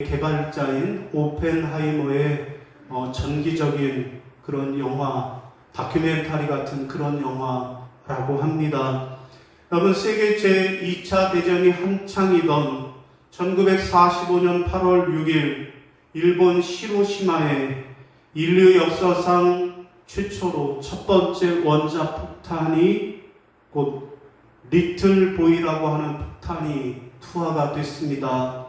개발자인 오펜하이머의 전기적인 그런 영화, 다큐멘터리 같은 그런 영화라고 합니다. 여러분, 세계 제2차 대전이 한창이던 1945년 8월 6일 일본 히로시마에 인류 역사상 최초로 첫 번째 원자 폭탄이 곧 리틀 보이라고 하는 폭탄이 투하가 됐습니다.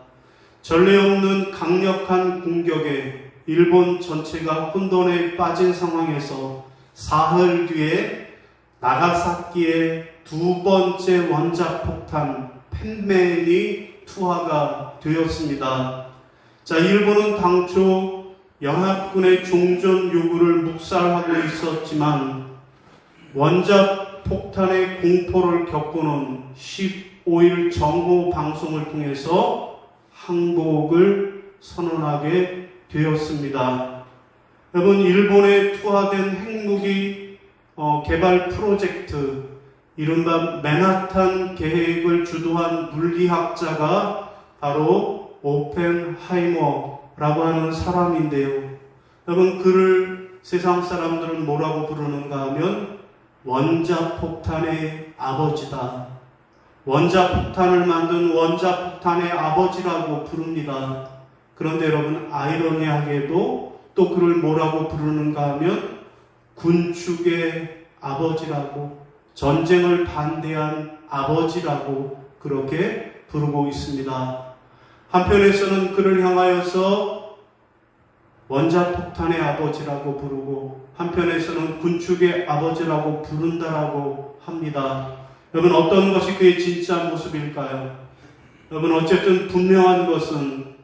전례 없는 강력한 공격에 일본 전체가 혼돈에 빠진 상황에서 사흘 뒤에 나가사키의 두 번째 원자폭탄 펜맨이 투하가 되었습니다. 자, 일본은 당초 연합군의 종전 요구를 묵살하고 있었지만 원자폭탄의 공포를 겪고는 15일 정보 방송을 통해서 항복을 선언하게 되었습니다. 여러분, 일본에 투하된 핵무기 개발 프로젝트, 이른바 맨하탄 계획을 주도한 물리학자가 바로 오펜하이머라고 하는 사람인데요. 여러분, 그를 세상 사람들은 뭐라고 부르는가 하면 원자폭탄의 아버지다. 원자폭탄을 만든 원자폭탄의 아버지라고 부릅니다. 그런데 여러분, 아이러니하게도 또 그를 뭐라고 부르는가 하면 군축의 아버지라고, 전쟁을 반대한 아버지라고 그렇게 부르고 있습니다. 한편에서는 그를 향하여서 원자폭탄의 아버지라고 부르고, 한편에서는 군축의 아버지라고 부른다라고 합니다. 여러분, 어떤 것이 그의 진짜 모습일까요? 여러분, 어쨌든 분명한 것은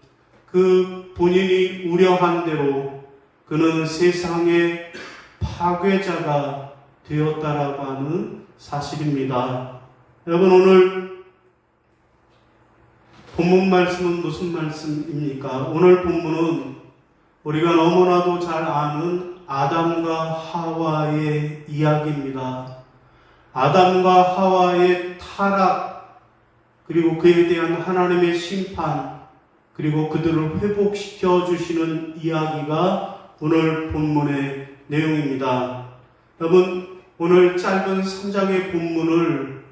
그 본인이 우려한 대로 그는 세상의 파괴자가 되었다라고 하는 사실입니다. 여러분, 오늘 본문 말씀은 무슨 말씀입니까? 오늘 본문은 우리가 너무나도 잘 아는 아담과 하와의 이야기입니다. 아담과 하와의 타락, 그리고 그에 대한 하나님의 심판, 그리고 그들을 회복시켜 주시는 이야기가 오늘 본문의 내용입니다. 여러분, 오늘 짧은 3장의 본문을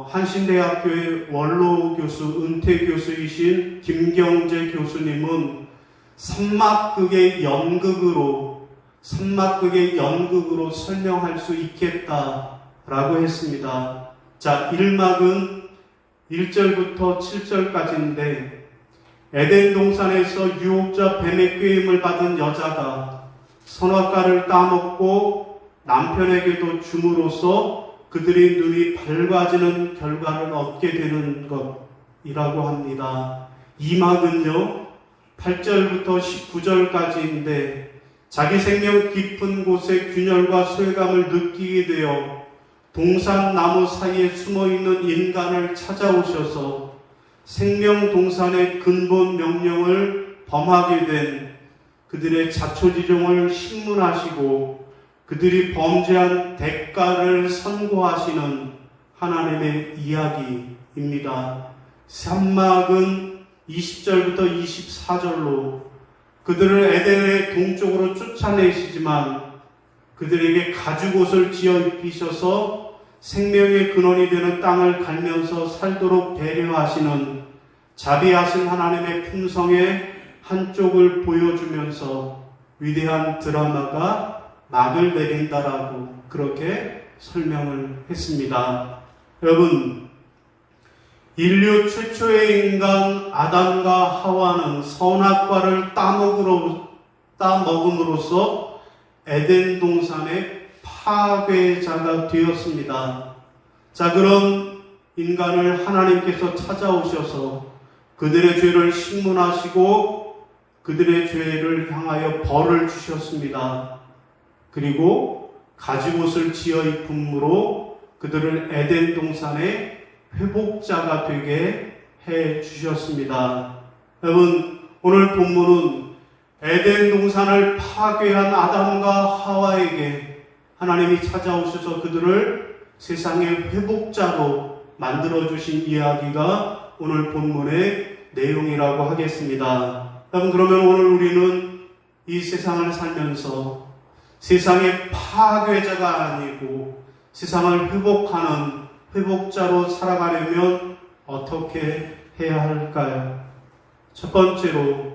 한신대학교의 원로 교수, 은퇴 교수이신 김경재 교수님은 삼막극의 연극으로 설명할 수 있겠다라고 했습니다. 자, 1막은 1절부터 7절까지인데, 에덴 동산에서 유혹자 뱀의 꾀임을 받은 여자가 선악과를 따먹고 남편에게도 줌으로써 그들의 눈이 밝아지는 결과를 얻게 되는 것이라고 합니다. 2막은요, 8절부터 19절까지인데, 자기 생명 깊은 곳에 균열과 소외감을 느끼게 되어 동산 나무 사이에 숨어있는 인간을 찾아오셔서 생명 동산의 근본 명령을 범하게 된 그들의 자초지종을 신문하시고 그들이 범죄한 대가를 선고하시는 하나님의 이야기입니다. 3막은 20절부터 24절로 그들을 에덴의 동쪽으로 쫓아내시지만 그들에게 가죽옷을 지어 입히셔서 생명의 근원이 되는 땅을 갈면서 살도록 배려하시는 자비하신 하나님의 품성의 한쪽을 보여주면서 위대한 드라마가 막을 내린다라고 그렇게 설명을 했습니다. 여러분, 인류 최초의 인간 아담과 하와는 선악과를 따먹음으로써 에덴 동산의 파괴자가 되었습니다. 자, 그런 인간을 하나님께서 찾아오셔서 그들의 죄를 신문하시고 그들의 죄를 향하여 벌을 주셨습니다. 그리고 가죽옷을 지어 입음으로 그들을 에덴 동산의 회복자가 되게 해 주셨습니다. 여러분, 오늘 본문은 에덴 동산을 파괴한 아담과 하와에게 하나님이 찾아오셔서 그들을 세상의 회복자로 만들어주신 이야기가 오늘 본문의 내용이라고 하겠습니다. 여러분, 그러면 오늘 우리는 이 세상을 살면서 세상의 파괴자가 아니고 세상을 회복하는 회복자로 살아가려면 어떻게 해야 할까요? 첫 번째로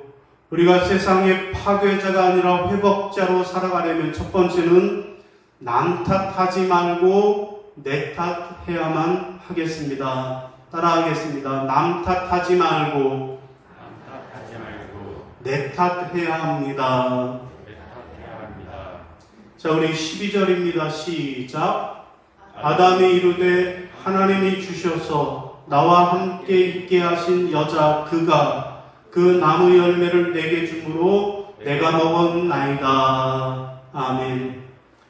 우리가 세상의 파괴자가 아니라 회복자로 살아가려면 첫 번째는 남 탓하지 말고 내 탓해야만 하겠습니다. 따라하겠습니다. 남 탓하지 말고 내 탓해야 합니다. 자, 우리 12절입니다. 시작. 아담이 이르되 하나님이 주셔서 나와 함께 있게 하신 여자 그가 그 나무 열매를 내게 주므로 내가 먹었나이다. 아멘.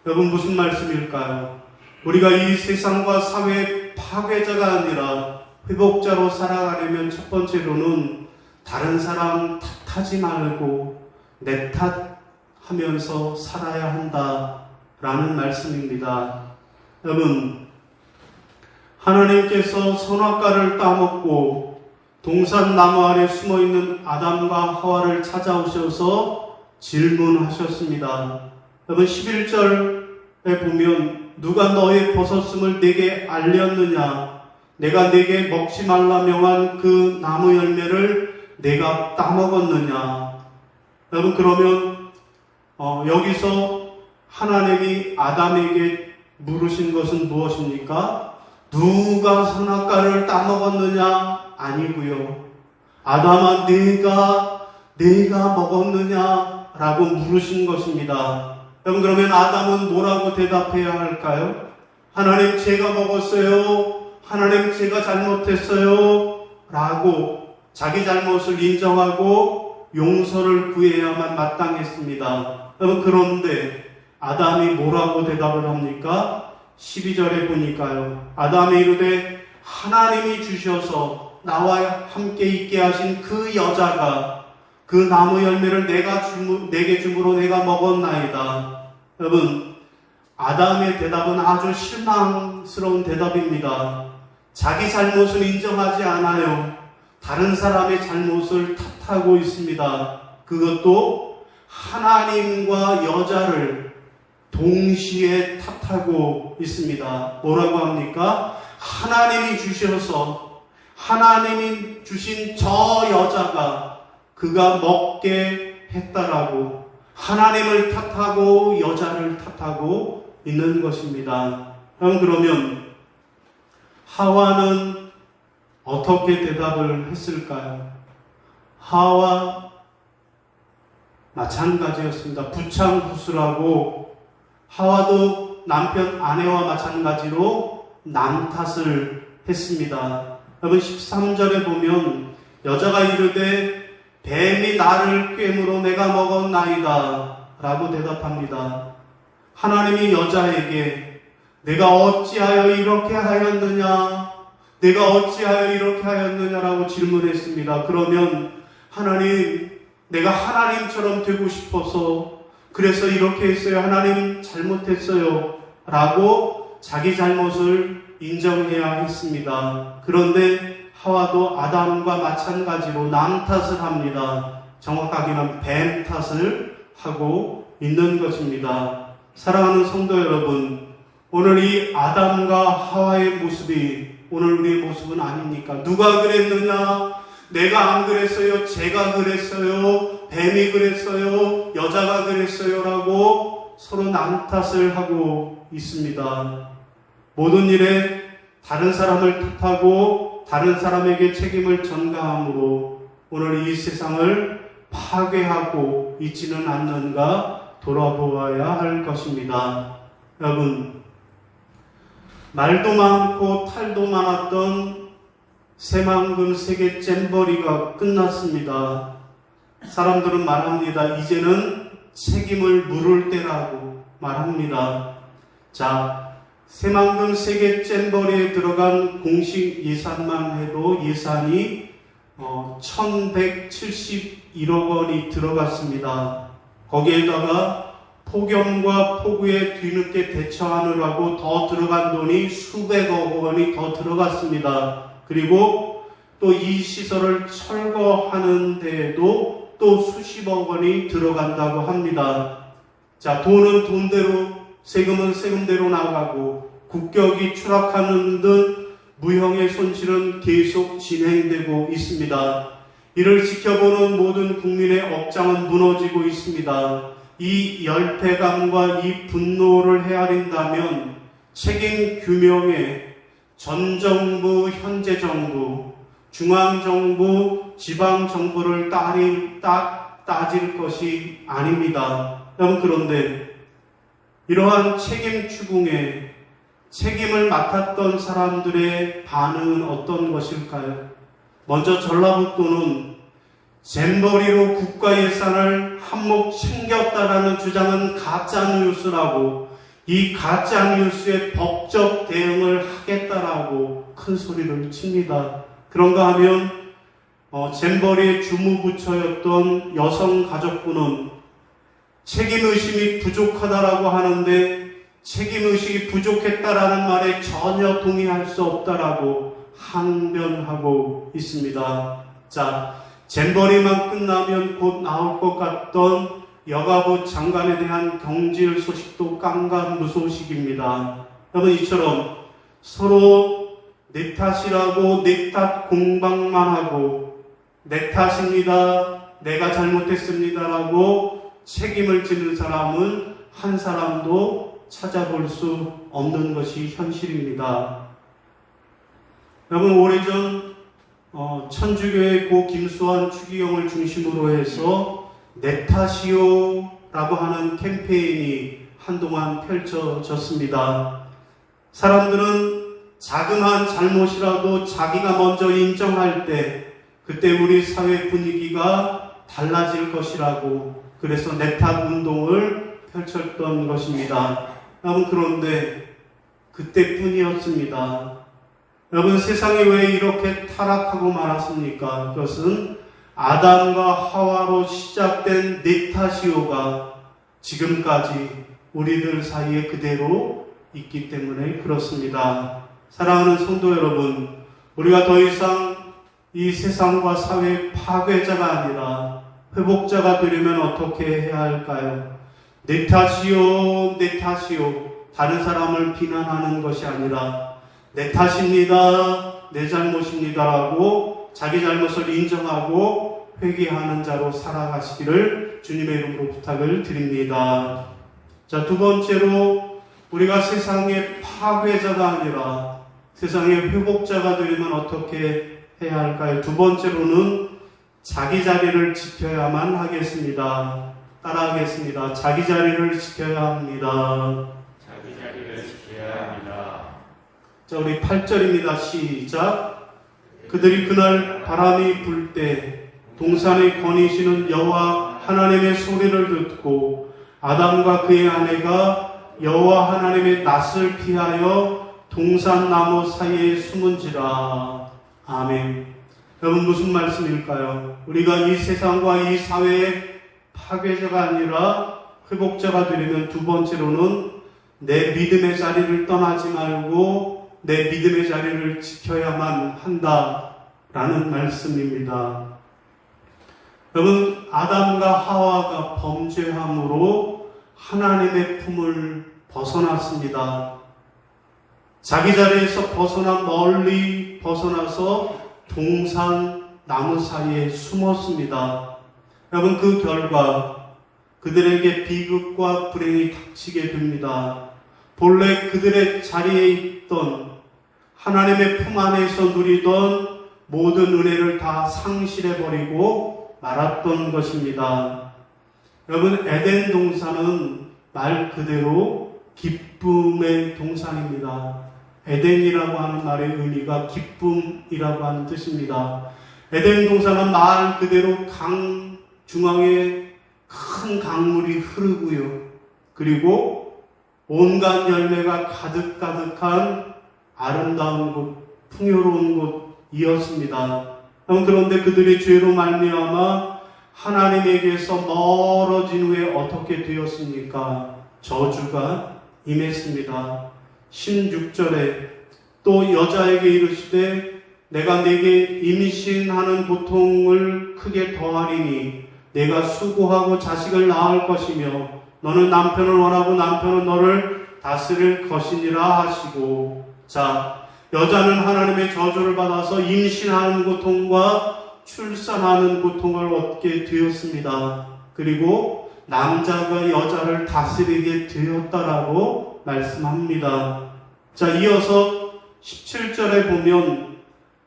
여러분, 무슨 말씀일까요? 우리가 이 세상과 사회의 파괴자가 아니라 회복자로 살아가려면 첫 번째로는 다른 사람 탓하지 말고 내 탓하면서 살아야 한다라는 말씀입니다. 여러분, 하나님께서 선악과를 따먹고 동산 나무 아래 숨어있는 아담과 하와를 찾아오셔서 질문하셨습니다. 여러분, 11절에 보면 누가 너의 벗었음을 내게 알렸느냐? 내가 내게 먹지 말라 명한 그 나무 열매를 내가 따먹었느냐? 여러분, 그러면 여기서 하나님이 아담에게 물으신 것은 무엇입니까? 누가 선악과를 따먹었느냐? 아니고요. 아담아, 내가 먹었느냐? 라고 물으신 것입니다. 여러분, 그러면 아담은 뭐라고 대답해야 할까요? 하나님, 제가 먹었어요. 하나님, 제가 잘못했어요. 라고 자기 잘못을 인정하고 용서를 구해야만 마땅했습니다. 여러분, 그런데 아담이 뭐라고 대답을 합니까? 12절에 보니까요. 아담이 이르되 하나님이 주셔서 나와 함께 있게 하신 그 여자가 그 나무 열매를 내게 주므로 내가 먹었나이다. 여러분, 아담의 대답은 아주 실망스러운 대답입니다. 자기 잘못을 인정하지 않아요. 다른 사람의 잘못을 탓하고 있습니다. 그것도 하나님과 여자를 동시에 탓하고 있습니다. 뭐라고 합니까? 하나님이 주셔서 하나님이 주신 저 여자가 그가 먹게 했다라고 하나님을 탓하고 여자를 탓하고 있는 것입니다. 그러면 하와는 어떻게 대답을 했을까요? 하와 마찬가지였습니다. 부창부수라고 하와도 남편 아내와 마찬가지로 남 탓을 했습니다. 여러분, 13절에 보면 여자가 이르되 뱀이 나를 꿰물어 내가 먹었나이다 라고 대답합니다. 하나님이 여자에게 내가 어찌하여 이렇게 하였느냐? 내가 어찌하여 이렇게 하였느냐라고 질문했습니다. 그러면 하나님, 내가 하나님처럼 되고 싶어서 그래서 이렇게 했어요. 하나님, 잘못했어요. 라고 자기 잘못을 인정해야 했습니다. 그런데 하와도 아담과 마찬가지로 남 탓을 합니다. 정확하게는 뱀 탓을 하고 있는 것입니다. 사랑하는 성도 여러분, 오늘 이 아담과 하와의 모습이 오늘 우리의 모습은 아닙니까? 누가 그랬느냐? 내가 안 그랬어요. 제가 그랬어요. 뱀이 그랬어요. 여자가 그랬어요. 라고 서로 남 탓을 하고 있습니다. 모든 일에 다른 사람을 탓하고 다른 사람에게 책임을 전가함으로 오늘 이 세상을 파괴하고 있지는 않는가 돌아보아야 할 것입니다. 여러분, 말도 많고 탈도 많았던 새만금 세계 잼버리가 끝났습니다. 사람들은 말합니다. 이제는 책임을 물을 때라고 말합니다. 자, 새만금 세계 잼버리에 들어간 공식 예산만 해도 예산이 1171억 원이 들어갔습니다. 거기에다가 폭염과 폭우에 뒤늦게 대처하느라고 더 들어간 돈이 수백억 원이 더 들어갔습니다. 그리고 또 이 시설을 철거하는 데에도 또 수십억 원이 들어간다고 합니다. 자, 돈은 돈대로, 세금은 세금대로 나가고 국격이 추락하는 듯 무형의 손실은 계속 진행되고 있습니다. 이를 지켜보는 모든 국민의 업장은 무너지고 있습니다. 이 열패감과 이 분노를 헤아린다면 책임 규명에 전 정부, 현재 정부, 중앙 정부, 지방 정부를 따질 것이 아닙니다. 여러분, 그런데 이러한 책임 추궁에 책임을 맡았던 사람들의 반응은 어떤 것일까요? 먼저 전라북도는 잼버리로 국가 예산을 한몫 챙겼다라는 주장은 가짜 뉴스라고, 이 가짜 뉴스에 법적 대응을 하겠다라고 큰 소리를 칩니다. 그런가 하면 잼버리의 주무부처였던 여성가족부는 책임의식이 부족하다라고 하는데 책임의식이 부족했다라는 말에 전혀 동의할 수 없다라고 항변하고 있습니다. 자, 잼버리만 끝나면 곧 나올 것 같던 여가부 장관에 대한 경질 소식도 깜깜무소식입니다. 여러분, 이처럼 서로 내 탓이라고 내 탓 공방만 하고 내 탓입니다, 내가 잘못했습니다라고 책임을 지는 사람은 한 사람도 찾아볼 수 없는 것이 현실입니다. 여러분, 오래전 천주교의 고 김수환 추기경을 중심으로 해서 내 탓이요 라고 하는 캠페인이 한동안 펼쳐졌습니다. 사람들은 자그마한 잘못이라도 자기가 먼저 인정할 때 그때 우리 사회 분위기가 달라질 것이라고, 그래서 내 탓 운동을 펼쳤던 것입니다. 여러분, 그런데 그때뿐이었습니다. 여러분, 세상이 왜 이렇게 타락하고 말았습니까? 그것은 아담과 하와로 시작된 내 탓이요가 지금까지 우리들 사이에 그대로 있기 때문에 그렇습니다. 사랑하는 성도 여러분, 우리가 더 이상 이 세상과 사회의 파괴자가 아니라 회복자가 되려면 어떻게 해야 할까요? 내 탓이요, 내 탓이요. 다른 사람을 비난하는 것이 아니라 내 탓입니다, 내 잘못입니다라고 자기 잘못을 인정하고 회개하는 자로 살아가시기를 주님의 이름으로 부탁을 드립니다. 자, 두 번째로 우리가 세상의 파괴자가 아니라 세상의 회복자가 되려면 어떻게 해야 할까요? 두 번째로는 자기 자리를 지켜야만 하겠습니다. 따라하겠습니다. 자기 자리를 지켜야 합니다. 자기 자리를 지켜야 합니다. 자, 우리 8절입니다. 시작. 그들이 그날 바람이 불 때 동산에 거니시는 여호와 하나님의 소리를 듣고 아담과 그의 아내가 여호와 하나님의 낯을 피하여 동산나무 사이에 숨은지라. 아멘. 여러분, 무슨 말씀일까요? 우리가 이 세상과 이 사회의 파괴자가 아니라 회복자가 되려면 두 번째로는 내 믿음의 자리를 떠나지 말고 내 믿음의 자리를 지켜야만 한다라는 말씀입니다. 여러분, 아담과 하와가 범죄함으로 하나님의 품을 벗어났습니다. 자기 자리에서 벗어나 멀리 벗어나서 동산 나무 사이에 숨었습니다. 여러분, 그 결과 그들에게 비극과 불행이 닥치게 됩니다. 본래 그들의 자리에 있던 하나님의 품 안에서 누리던 모든 은혜를 다 상실해버리고 말았던 것입니다. 여러분, 에덴 동산은 말 그대로 기쁨의 동산입니다. 에덴이라고 하는 말의 의미가 기쁨이라고 하는 뜻입니다. 에덴 동산은 말 그대로 강 중앙에 큰 강물이 흐르고요. 그리고 온갖 열매가 가득가득한 아름다운 곳, 풍요로운 곳이었습니다. 그런데 그들이 죄로 말미암아 하나님에게서 멀어진 후에 어떻게 되었습니까? 저주가 임했습니다. 16절에 또 여자에게 이르시되 내가 네게 임신하는 고통을 크게 더하리니 내가 수고하고 자식을 낳을 것이며 너는 남편을 원하고 남편은 너를 다스릴 것이니라 하시고. 자, 여자는 하나님의 저주를 받아서 임신하는 고통과 출산하는 고통을 얻게 되었습니다. 그리고 남자가 여자를 다스리게 되었다라고 말씀합니다. 자, 이어서 17절에 보면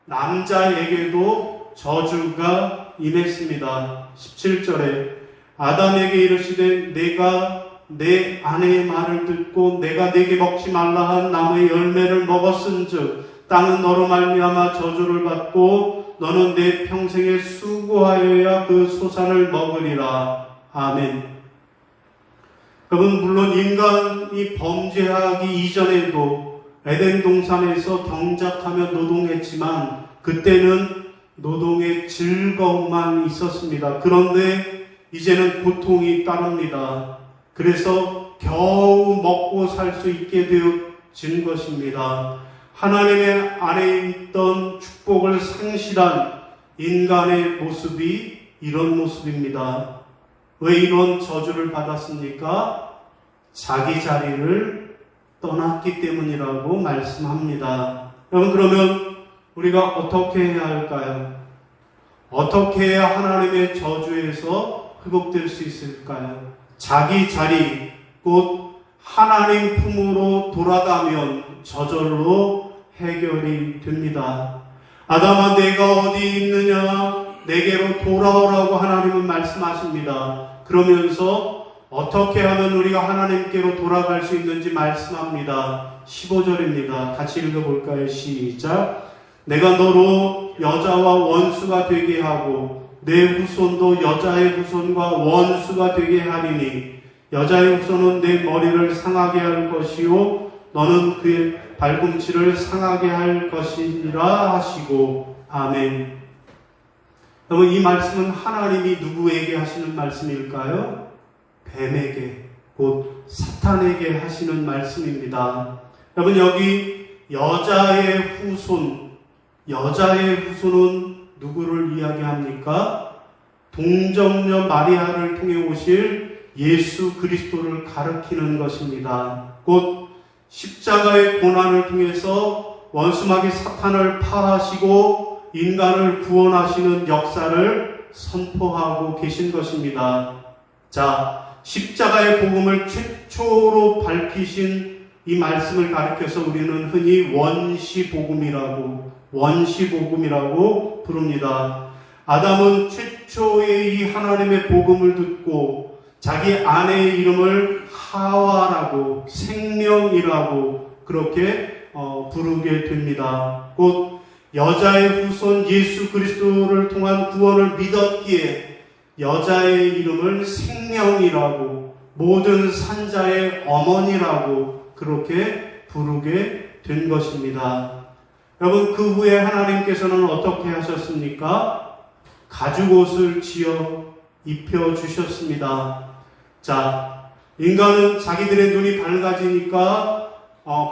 남자에게도 저주가 임했습니다. 17절에 아담에게 이르시되 내가 내 아내의 말을 듣고 내가 내게 먹지 말라 한 나무의 열매를 먹었은즉 땅은 너로 말미암아 저주를 받고 너는 내 평생에 수고하여야 그 소산을 먹으리라. 아멘. 여러분, 물론 인간이 범죄하기 이전에도 에덴 동산에서 경작하며 노동했지만 그때는 노동의 즐거움만 있었습니다. 그런데 이제는 고통이 따릅니다. 그래서 겨우 먹고 살 수 있게 되어진 것입니다. 하나님의 안에 있던 축복을 상실한 인간의 모습이 이런 모습입니다. 왜 이런 저주를 받았습니까? 자기 자리를 떠났기 때문이라고 말씀합니다. 여러분, 그러면 우리가 어떻게 해야 할까요? 어떻게 해야 하나님의 저주에서 회복될 수 있을까요? 자기 자리, 곧 하나님 품으로 돌아가면 저절로 해결이 됩니다. 아담아, 내가 어디 있느냐? 내게로 돌아오라고 하나님은 말씀하십니다. 그러면서 어떻게 하면 우리가 하나님께로 돌아갈 수 있는지 말씀합니다. 15절입니다. 같이 읽어볼까요? 시작. 내가 너로 여자와 원수가 되게 하고 내 후손도 여자의 후손과 원수가 되게 하리니 여자의 후손은 내 머리를 상하게 할 것이요 너는 그의 발꿈치를 상하게 할 것이니라 하시고. 아멘. 여러분, 이 말씀은 하나님이 누구에게 하시는 말씀일까요? 뱀에게, 곧 사탄에게 하시는 말씀입니다. 여러분, 여기 여자의 후손은 누구를 이야기합니까? 동정녀 마리아를 통해 오실 예수 그리스도를 가리키는 것입니다. 곧 십자가의 고난을 통해서 원수마귀 사탄을 파하시고 인간을 구원하시는 역사를 선포하고 계신 것입니다. 자, 십자가의 복음을 최초로 밝히신 이 말씀을 가리켜서 우리는 흔히 원시복음이라고 부릅니다. 아담은 최초의 이 하나님의 복음을 듣고 자기 아내의 이름을 하와라고, 생명이라고 그렇게 부르게 됩니다. 곧 여자의 후손 예수 그리스도를 통한 구원을 믿었기에 여자의 이름을 생명이라고, 모든 산자의 어머니라고 그렇게 부르게 된 것입니다. 여러분, 그 후에 하나님께서는 어떻게 하셨습니까? 가죽옷을 지어 입혀주셨습니다. 자, 인간은 자기들의 눈이 밝아지니까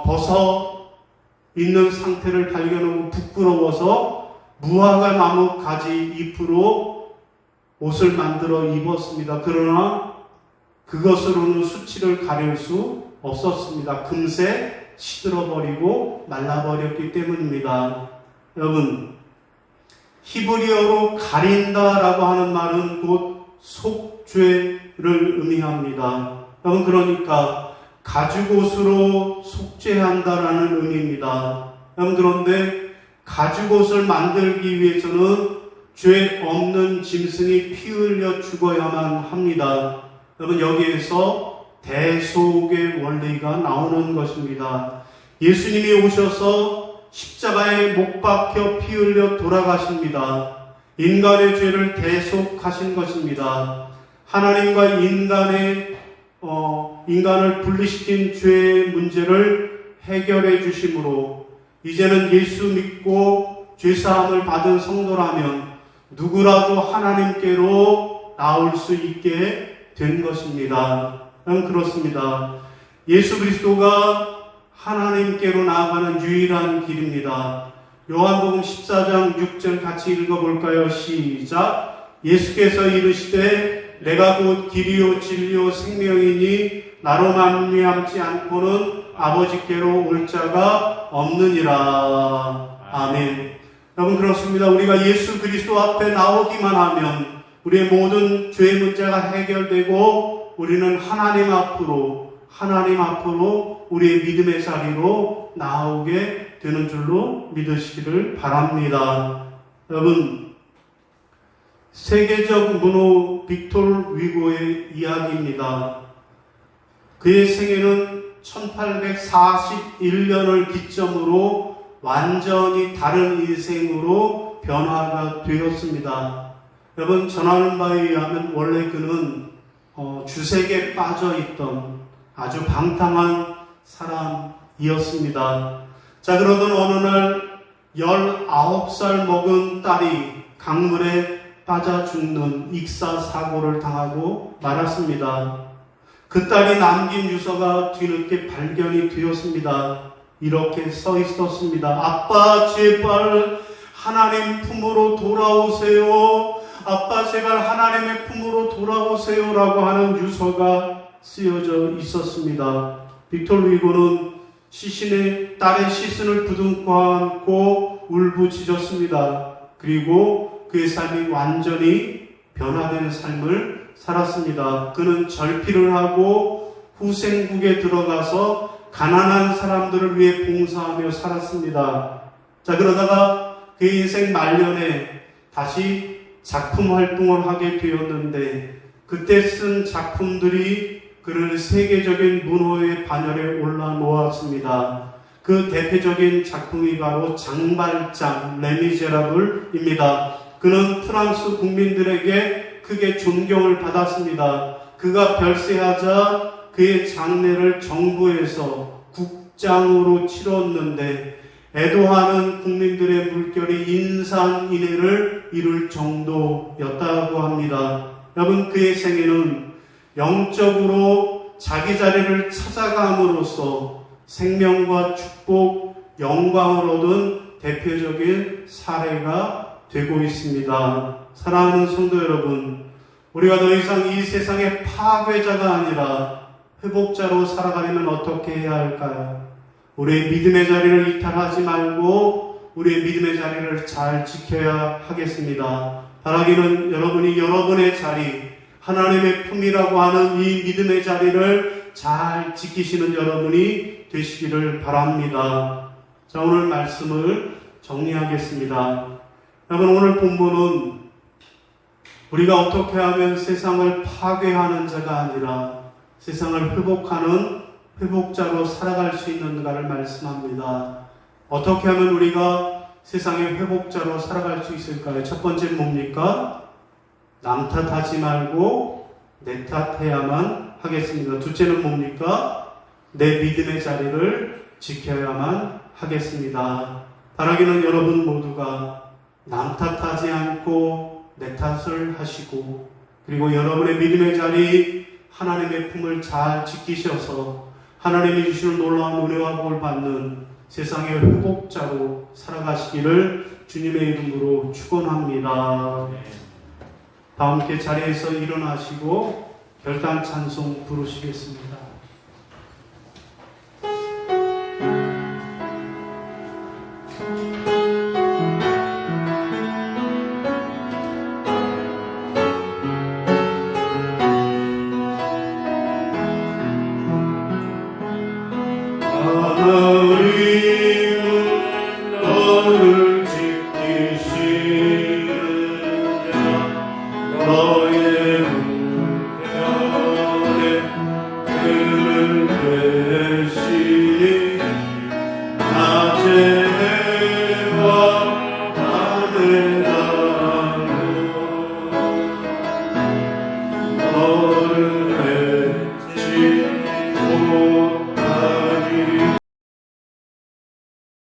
벗어 있는 상태를 발견하고 부끄러워서 무화과 나무 가지 잎으로 옷을 만들어 입었습니다. 그러나 그것으로는 수치를 가릴 수 없었습니다. 금세 시들어버리고 말라버렸기 때문입니다. 여러분, 히브리어로 가린다라고 하는 말은 곧 속죄를 의미합니다. 여러분, 그러니까 가죽옷으로 속죄한다라는 의미입니다. 여러분, 그런데 가죽옷을 만들기 위해서는 죄 없는 짐승이 피 흘려 죽어야만 합니다. 여러분, 여기에서 대속의 원리가 나오는 것입니다. 예수님이 오셔서 십자가에 못 박혀 피 흘려 돌아가십니다. 인간의 죄를 대속하신 것입니다. 하나님과 인간을 분리시킨 죄의 문제를 해결해 주심으로 이제는 예수 믿고 죄사함을 받은 성도라면 누구라도 하나님께로 나올 수 있게 된 것입니다. 그렇습니다. 예수 그리스도가 하나님께로 나아가는 유일한 길입니다. 요한복음 14장 6절 같이 읽어볼까요? 시작. 예수께서 이르시되 내가 곧 길이요 진리요 생명이니 나로 말미암지 않고는 아버지께로 올 자가 없느니라. 아멘. 여러분 그렇습니다. 우리가 예수 그리스도 앞에 나오기만 하면 우리의 모든 죄의 문제가 해결되고 우리는 하나님 앞으로 우리의 믿음의 자리로 나오게 되는 줄로 믿으시기를 바랍니다. 여러분, 세계적 문호 빅토르 위고의 이야기입니다. 그의 생애는 1841년을 기점으로 완전히 다른 인생으로 변화가 되었습니다. 여러분, 전하는 바에 의하면 원래 그는 주색에 빠져있던 아주 방탕한 사람이었습니다. 자, 그러던 어느 날 19살 먹은 딸이 강물에 빠져 죽는 익사 사고를 당하고 말았습니다. 그 딸이 남긴 유서가 뒤늦게 발견이 되었습니다. 이렇게 써 있었습니다. 아빠 제발 하나님 품으로 돌아오세요. 아빠 제발 하나님의 품으로 돌아오세요 라고 하는 유서가 쓰여져 있었습니다. 빅토르 위고는 시신의 딸의 시신을 부둥켜 안고 울부짖었습니다. 그리고 그의 삶이 완전히 변화된 삶을 살았습니다. 그는 절필을 하고 후생국에 들어가서 가난한 사람들을 위해 봉사하며 살았습니다. 자, 그러다가 그의 인생 말년에 다시 작품 활동을 하게 되었는데 그때 쓴 작품들이 그를 세계적인 문호의 반열에 올라놓았습니다. 그 대표적인 작품이 바로 장발장 레미제라블입니다. 그는 프랑스 국민들에게 크게 존경을 받았습니다. 그가 별세하자 그의 장례를 정부에서 국장으로 치렀는데 애도하는 국민들의 물결이 인산인해를 이룰 정도였다고 합니다. 여러분, 그의 생애는 영적으로 자기 자리를 찾아감으로써 생명과 축복, 영광을 얻은 대표적인 사례가 되고 있습니다. 사랑하는 성도 여러분, 우리가 더 이상 이 세상의 파괴자가 아니라 회복자로 살아가려면 어떻게 해야 할까요? 우리의 믿음의 자리를 이탈하지 말고 우리의 믿음의 자리를 잘 지켜야 하겠습니다. 바라기는 여러분이 여러분의 자리, 하나님의 품이라고 하는 이 믿음의 자리를 잘 지키시는 여러분이 되시기를 바랍니다. 자, 오늘 말씀을 정리하겠습니다. 여러분, 오늘 본문은 우리가 어떻게 하면 세상을 파괴하는 자가 아니라 세상을 회복하는 회복자로 살아갈 수 있는가를 말씀합니다. 어떻게 하면 우리가 세상의 회복자로 살아갈 수 있을까요? 첫 번째는 뭡니까? 남 탓하지 말고 내 탓해야만 하겠습니다. 둘째는 뭡니까? 내 믿음의 자리를 지켜야만 하겠습니다. 바라기는 여러분 모두가 남 탓하지 않고 내 탓을 하시고 그리고 여러분의 믿음의 자리 하나님의 품을 잘 지키셔서 하나님이 주시는 놀라운 은혜와 복을 받는 세상의 회복자로 살아가시기를 주님의 이름으로 축원합니다. 다 함께 자리에서 일어나시고 결단 찬송 부르시겠습니다. 하나님은 너를